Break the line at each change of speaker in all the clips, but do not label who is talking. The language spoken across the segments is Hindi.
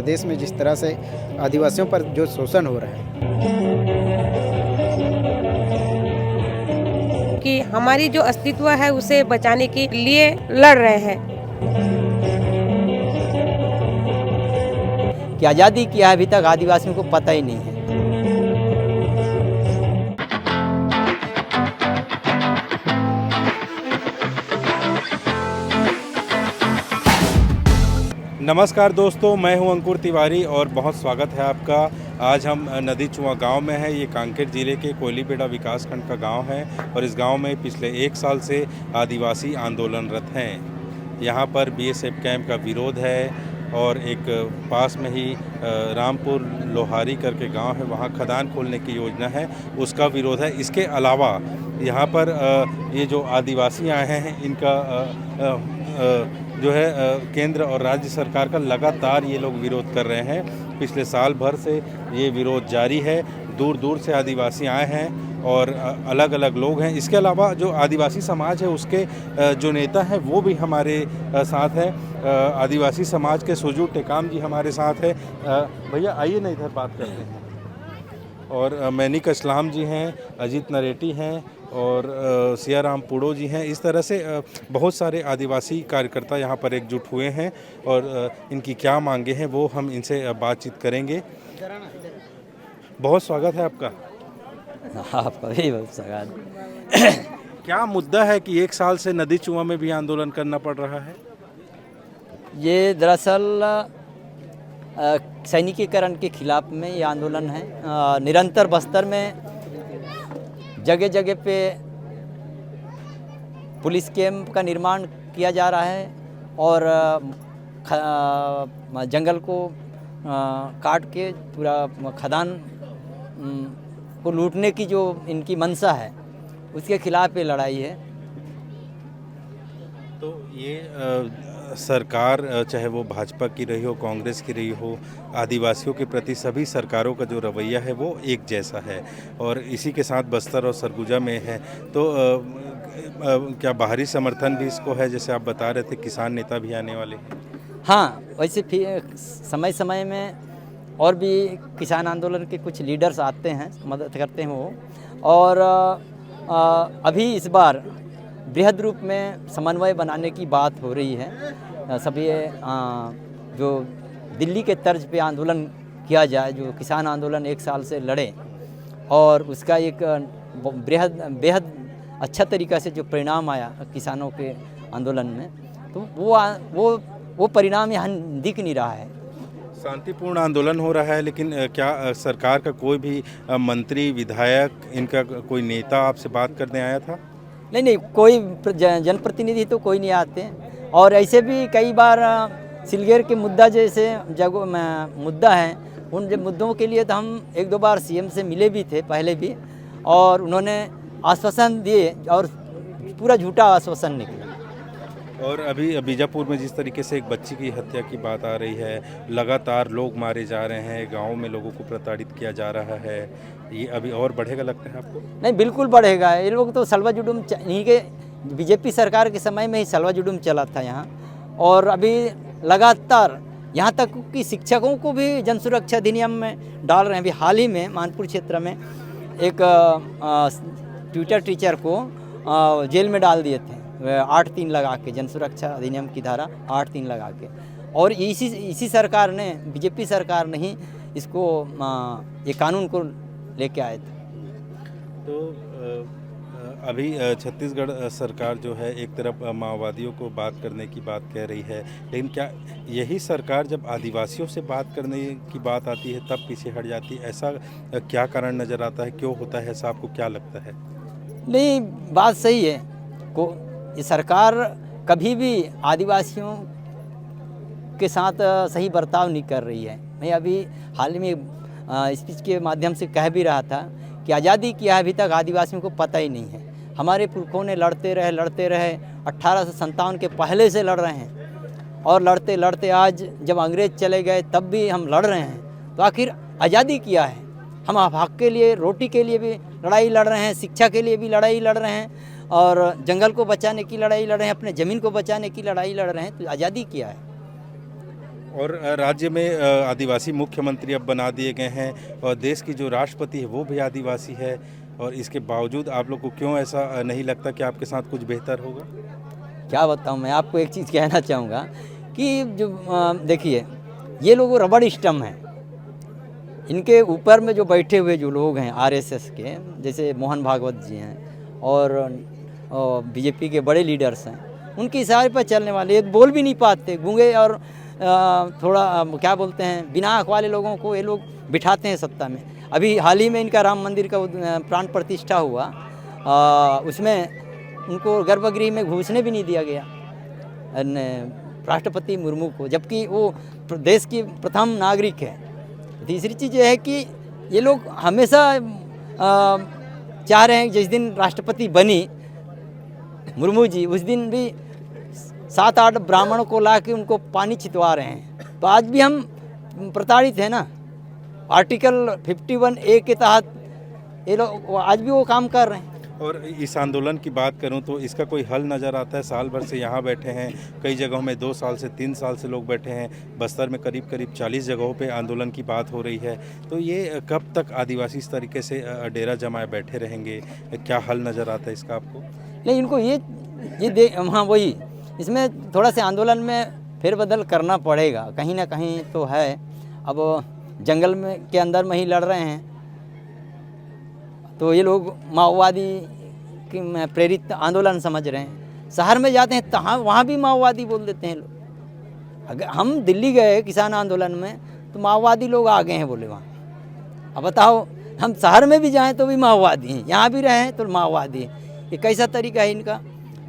प्रदेश में जिस तरह से आदिवासियों पर जो शोषण हो रहा है
कि हमारी जो अस्तित्व है उसे बचाने के लिए लड़ रहे हैं
कि आज़ादी क्या है अभी तक आदिवासियों को पता ही नहीं है।
नमस्कार दोस्तों, मैं हूं अंकुर तिवारी और बहुत स्वागत है आपका। आज हम नदी चुआ गांव में हैं। ये कांकेर ज़िले के कोयलीबेड़ा विकासखंड का गांव है और इस गांव में पिछले 1 साल से आदिवासी आंदोलनरत हैं। यहां पर बीएसएफ कैंप का विरोध है और एक पास में ही रामपुर लोहारी करके गांव है, वहां खदान खोलने की योजना है, उसका विरोध है। इसके अलावा यहां पर ये जो आदिवासी आए हैं इनका जो है केंद्र और राज्य सरकार का लगातार ये लोग विरोध कर रहे हैं। पिछले साल भर से ये विरोध जारी है। दूर दूर से आदिवासी आए हैं और अलग अलग लोग हैं। इसके अलावा जो आदिवासी समाज है उसके जो नेता हैं वो भी हमारे साथ हैं। आदिवासी समाज के सुजू टेकाम जी हमारे साथ है। भैया आइए ना, इधर बात करते हैं। और मैनिक असलाम जी हैं, अजीत नरेटी हैं और सियाराम पुड़ो जी हैं। इस तरह से बहुत सारे आदिवासी कार्यकर्ता यहाँ पर एकजुट हुए हैं और इनकी क्या मांगे हैं वो हम इनसे बातचीत करेंगे। बहुत स्वागत है आपका।
आपका भी बहुत स्वागत।
क्या मुद्दा है कि 1 साल से नदी चुआ में भी आंदोलन करना पड़ रहा है?
ये दरअसल सैनिकीकरण के खिलाफ में ये आंदोलन है। निरंतर बस्तर में जगह जगह पे पुलिस कैंप का निर्माण किया जा रहा है और जंगल को काट के पूरा खदान को लूटने की जो इनकी मंशा है उसके खिलाफ ये लड़ाई है।
तो ये सरकार चाहे वो भाजपा की रही हो, कांग्रेस की रही हो, आदिवासियों के प्रति सभी सरकारों का जो रवैया है वो एक जैसा है और इसी के साथ बस्तर और सरगुजा में है। तो क्या बाहरी समर्थन भी इसको है? जैसे आप बता रहे थे किसान नेता भी आने वाले हैं।
हाँ, वैसे समय समय में और भी किसान आंदोलन के कुछ लीडर्स आते हैं, मदद करते हैं वो। और अभी इस बार बृहद रूप में समन्वय बनाने की बात हो रही है। सभी जो दिल्ली के तर्ज पे आंदोलन किया जाए, जो किसान आंदोलन 1 साल से लड़े और उसका एक बेहद अच्छा तरीक़ा से जो परिणाम आया किसानों के आंदोलन में, तो वो परिणाम यहाँ दिख नहीं रहा है।
शांतिपूर्ण आंदोलन हो रहा है, लेकिन क्या सरकार का कोई भी मंत्री, विधायक, इनका कोई नेता आपसे बात करने आया था?
नहीं, कोई जनप्रतिनिधि तो कोई नहीं आते। और ऐसे भी कई बार सिलगेर के मुद्दा जैसे मुद्दा है, उन मुद्दों के लिए तो हम 1-2 बार सीएम से मिले भी थे पहले भी, और उन्होंने आश्वासन दिए और पूरा झूठा आश्वासन निकला।
और अभी बीजापुर में जिस तरीके से एक बच्ची की हत्या की बात आ रही है, लगातार लोग मारे जा रहे हैं, गाँव में लोगों को प्रताड़ित किया जा रहा है, ये अभी और बढ़ेगा लगता है आपको?
नहीं, बिल्कुल बढ़ेगा। ये लोग तो सलवा जुडुम इन्हीं के बीजेपी सरकार के समय में ही सलवा जुडुम चला था यहाँ, और अभी लगातार यहाँ तक कि शिक्षकों को भी जन सुरक्षा अधिनियम में डाल रहे हैं। अभी हाल ही में मानपुर क्षेत्र में एक ट्विटर टीचर को जेल में डाल दिए थे 8-3 लगा के, जन सुरक्षा अधिनियम की धारा 8-3 लगा के। और इसी सरकार ने, बीजेपी सरकार ने ही इसको ये कानून को लेके आए थे।
तो अभी छत्तीसगढ़ सरकार जो है एक तरफ माओवादियों को बात करने की बात कह रही है, लेकिन क्या यही सरकार जब आदिवासियों से बात करने की बात आती है तब पीछे हट जाती है? ऐसा क्या कारण नज़र आता है? क्यों होता है ऐसा? आपको क्या लगता है?
नहीं, बात सही है। ये सरकार कभी भी आदिवासियों के साथ सही बर्ताव नहीं कर रही है। मैं अभी हाल में स्पीच के माध्यम से कह भी रहा था कि आज़ादी क्या है अभी तक आदिवासियों को पता ही नहीं है। हमारे पुरखों ने लड़ते रहे 1857 के पहले से लड़ रहे हैं, और लड़ते लड़ते आज जब अंग्रेज़ चले गए तब भी हम लड़ रहे हैं। तो आखिर आज़ादी क्या है? हम हक के लिए, रोटी के लिए भी लड़ाई लड़ रहे हैं, शिक्षा के लिए भी लड़ाई लड़ रहे हैं, और जंगल को बचाने की लड़ाई लड़ रहे हैं, अपने ज़मीन को बचाने की लड़ाई लड़ रहे हैं। तो आज़ादी क्या है?
और राज्य में आदिवासी मुख्यमंत्री अब बना दिए गए हैं और देश की जो राष्ट्रपति है वो भी आदिवासी है, और इसके बावजूद आप लोग को क्यों ऐसा नहीं लगता कि आपके साथ कुछ बेहतर होगा?
क्या बताऊं, मैं आपको एक चीज़ कहना चाहूँगा कि जो देखिए, ये लोग रबड़ स्टम्प हैं। इनके ऊपर में जो बैठे हुए जो लोग हैं आरएसएस के, जैसे मोहन भागवत जी हैं और बीजेपी के बड़े लीडर्स हैं, उनके इशारे पर चलने वाले, एक बोल भी नहीं पाते, गूंगे और थोड़ा क्या बोलते हैं, बिना आँख वाले लोगों को ये लोग बिठाते हैं सत्ता में। अभी हाल ही में इनका राम मंदिर का प्राण प्रतिष्ठा हुआ, उसमें उनको गर्भगृह में घुसने भी नहीं दिया गया राष्ट्रपति मुर्मू को, जबकि वो देश की प्रथम नागरिक है। तीसरी चीज़ ये है कि ये लोग हमेशा चाह रहे हैं, जिस दिन राष्ट्रपति बनी मुर्मू जी, उस दिन भी 7-8 ब्राह्मणों को ला के उनको पानी छिटवा रहे हैं। तो आज भी हम प्रताड़ित हैं ना, आर्टिकल 51A के तहत ये लोग आज भी वो काम कर रहे हैं।
और इस आंदोलन की बात करूं तो इसका कोई हल नज़र आता है? साल भर से यहाँ बैठे हैं, कई जगहों में 2 साल से 3 साल से लोग बैठे हैं, बस्तर में करीब 40 जगहों पे आंदोलन की बात हो रही है। तो ये कब तक आदिवासी इस तरीके से डेरा जमाए बैठे रहेंगे? क्या हल नज़र आता है इसका आपको?
नहीं, इनको हाँ वही, इसमें थोड़ा सा आंदोलन में फेरबदल करना पड़ेगा, कहीं ना कहीं तो है। अब जंगल में के अंदर में ही लड़ रहे हैं, तो ये लोग माओवादी की प्रेरित आंदोलन समझ रहे हैं। शहर में जाते हैं तो वहाँ भी माओवादी बोल देते हैं लोग। अगर हम दिल्ली गए किसान आंदोलन में तो माओवादी लोग आ गए हैं बोले वहाँ। अब बताओ, हम शहर में भी जाएं तो भी माओवादी हैं, यहाँ भी रहें तो माओवादी हैं। ये कैसा तरीका है इनका?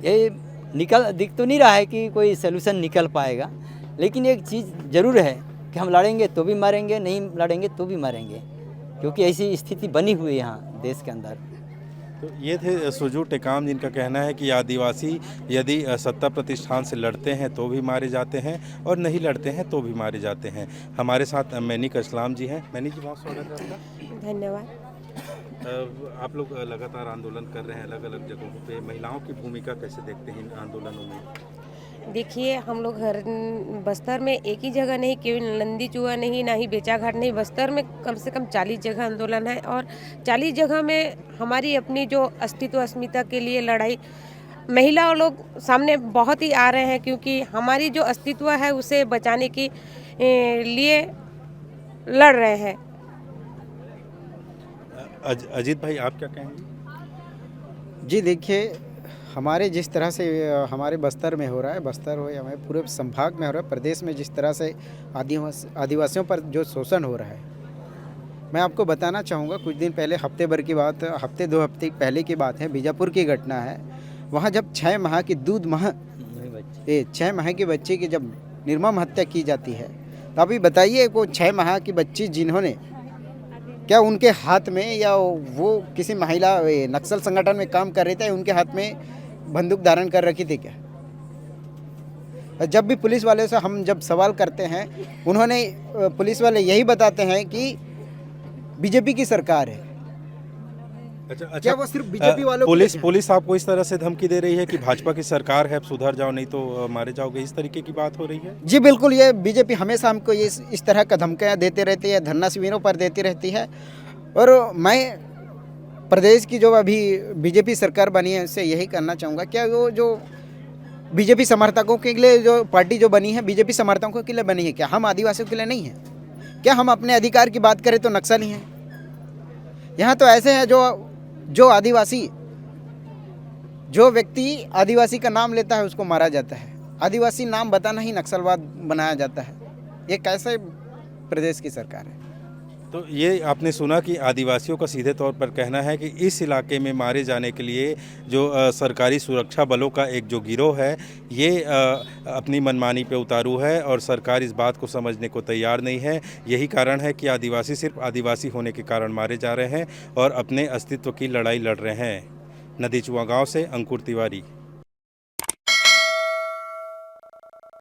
ये दिख तो नहीं रहा है कि कोई सलूशन निकल पाएगा, लेकिन एक चीज़ ज़रूर है कि हम लड़ेंगे तो भी मरेंगे, नहीं लड़ेंगे तो भी मरेंगे, क्योंकि ऐसी स्थिति बनी हुई है यहाँ देश के अंदर।
तो ये थे सुजू टेकाम, जिनका कहना है कि आदिवासी यदि सत्ता प्रतिष्ठान से लड़ते हैं तो भी मारे जाते हैं और नहीं लड़ते हैं तो भी मारे जाते हैं। हमारे साथ मैनिक असलाम जी हैं। मैनिक जी, बहुत स्वागत है आपका।
धन्यवाद।
आप लोग लगातार आंदोलन कर रहे हैं अलग अलग जगहों पे, महिलाओं की भूमिका कैसे देखते हैं इन आंदोलनों में?
देखिए, हम लोग बस्तर में एक ही जगह नहीं, केवल नंदी चुआ नहीं, ना ही बेचाघाट नहीं, बस्तर में कम से कम 40 जगह आंदोलन है, और 40 जगह में हमारी अपनी जो अस्तित्व अस्मिता के लिए लड़ाई महिला लोग सामने बहुत ही आ रहे हैं, क्योंकि हमारी जो अस्तित्व है उसे बचाने के लिए लड़ रहे हैं।
अजीत भाई, आप क्या कहेंगे?
जी देखिए, हमारे जिस तरह से हमारे बस्तर में हो रहा है, बस्तर हो या हमारे पूरे संभाग में हो रहा है, प्रदेश में जिस तरह से आदिवासियों पर जो शोषण हो रहा है, मैं आपको बताना चाहूँगा। कुछ दिन पहले, हफ्ते भर की बात, हफ्ते 2 हफ्ते पहले की बात है, बीजापुर की घटना है। वहाँ जब 6 माह की 6 माह के बच्चे की जब निर्मम हत्या की जाती है, तो अभी बताइए, वो 6 माह की बच्ची जिन्होंने, क्या उनके हाथ में, या वो किसी महिला नक्सल संगठन में काम कर रहे थे, उनके हाथ में बंदूक धारण कर रखी थी क्या? जब भी पुलिस वाले से हम जब सवाल करते हैं, उन्होंने पुलिस वाले यही बताते हैं कि बीजेपी की सरकार है।
अच्छा,
क्या वो सिर्फ बीजेपी वालों को
पुलिस आपको इस तरह से धमकी दे रही है कि भाजपा की सरकार है, अब सुधर जाओ नहीं तो मारे जाओगे, इस तरीके की बात हो रही है?
जी बिल्कुल, ये बीजेपी हमेशा हमको ये इस तरह का धमकियाँ देती रहती है, धरना शिविरों पर देती रहती है। और मैं प्रदेश की जो अभी बीजेपी सरकार बनी है उससे यही करना चाहूँगा, क्या वो जो बीजेपी समर्थकों के लिए जो पार्टी जो बनी है, बीजेपी समर्थकों के लिए बनी है क्या? हम आदिवासियों के लिए नहीं है क्या? हम अपने अधिकार की बात करें तो नक्सली हैं। यहाँ तो ऐसे हैं जो आदिवासी, जो व्यक्ति आदिवासी का नाम लेता है उसको मारा जाता है। आदिवासी नाम बताना ही नक्सलवाद बनाया जाता है। ये कैसे प्रदेश की सरकार है?
तो ये आपने सुना कि आदिवासियों का सीधे तौर पर कहना है कि इस इलाके में मारे जाने के लिए जो सरकारी सुरक्षा बलों का एक जो गिरोह है, ये अपनी मनमानी पे उतारू है और सरकार इस बात को समझने को तैयार नहीं है। यही कारण है कि आदिवासी सिर्फ आदिवासी होने के कारण मारे जा रहे हैं और अपने अस्तित्व की लड़ाई लड़ रहे हैं। नदी चुआ गाँव से अंकुर तिवारी।